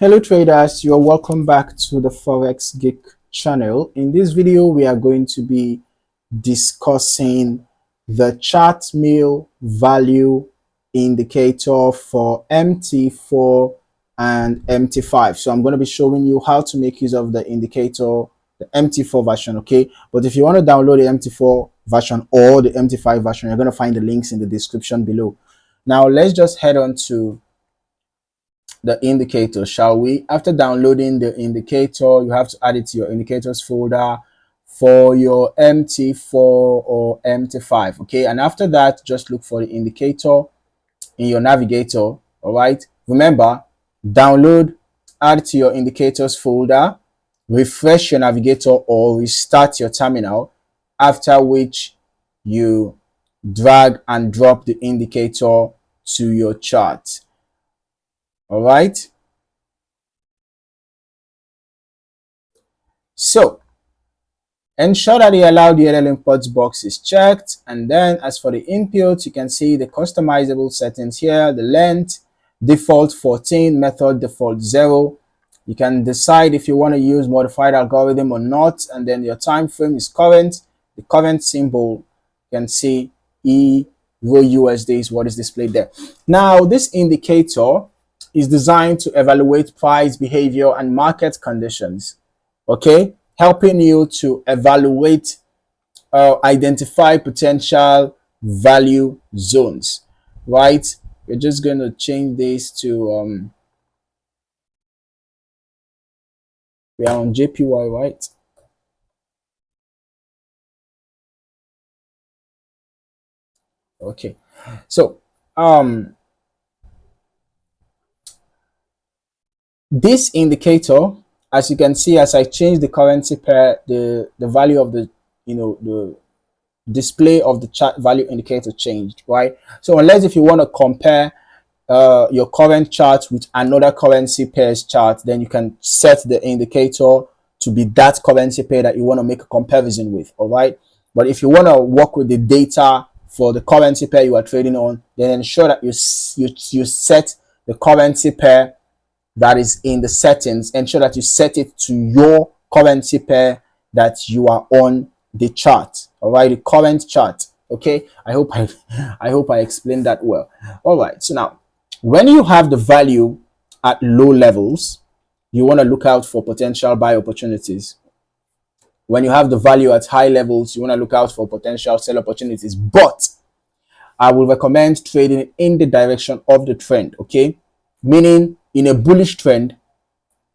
Hello traders, you're welcome back to the Forex Geek channel. In this video, we are going to be discussing the Chartmill Value Indicator for MT4 and MT5. So I'm going to be showing you how to make use of the indicator, the MT4 version, okay? But if you want to download the MT4 version or the MT5 version, you're going to find the links in the description below. Now let's just head on to the indicator, shall we? After downloading the indicator, you have to add it to your indicators folder for your MT4 or MT5, okay? And after that, just look for the indicator in your navigator, all right? Remember, download, add to your indicators folder, refresh your navigator or restart your terminal, after which you drag and drop the indicator to your chart. All right. So ensure that the allow DLL imports box is checked. And then as for the inputs, you can see the customizable settings here, the length, default 14, method default 0. You can decide if you want to use modified algorithm or not. And then your time frame is current. The current symbol, you can see EURUSD is what is displayed there. Now this indicator is designed to evaluate price behavior and market conditions, okay, helping you to evaluate identify potential value zones, right? We're just going to change this to we are on JPY, right? Okay, so this indicator, as you can see, as I change the currency pair, the value of the the display of the chart value indicator changed, right? So unless if you want to compare your current chart with another currency pair's chart, then you can set the indicator to be that currency pair that you want to make a comparison with, all right? But if you want to work with the data for the currency pair you are trading on, then ensure that you set the currency pair that is in the settings. Ensure that you set it to your currency pair that you are on the chart, all right, the current chart. Okay, I hope I explained that well. All right, so now when you have the value at low levels, you want to look out for potential buy opportunities. When you have the value at high levels, you want to look out for potential sell opportunities. But I will recommend trading in the direction of the trend, okay? Meaning in a bullish trend,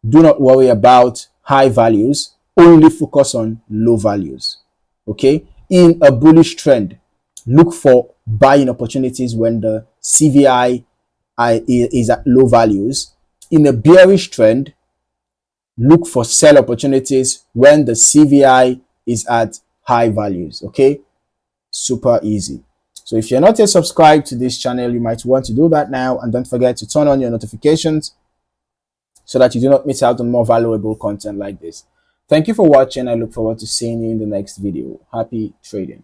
do not worry about high values, only focus on low values, okay? In a bullish trend, look for buying opportunities when the CVI is at low values. In a bearish trend, look for sell opportunities when the CVI is at high values, okay? Super easy. So if you're not yet subscribed to this channel, you might want to do that now, and don't forget to turn on your notifications so that you do not miss out on more valuable content like this. Thank you for watching. I look forward to seeing you in the next video. Happy trading.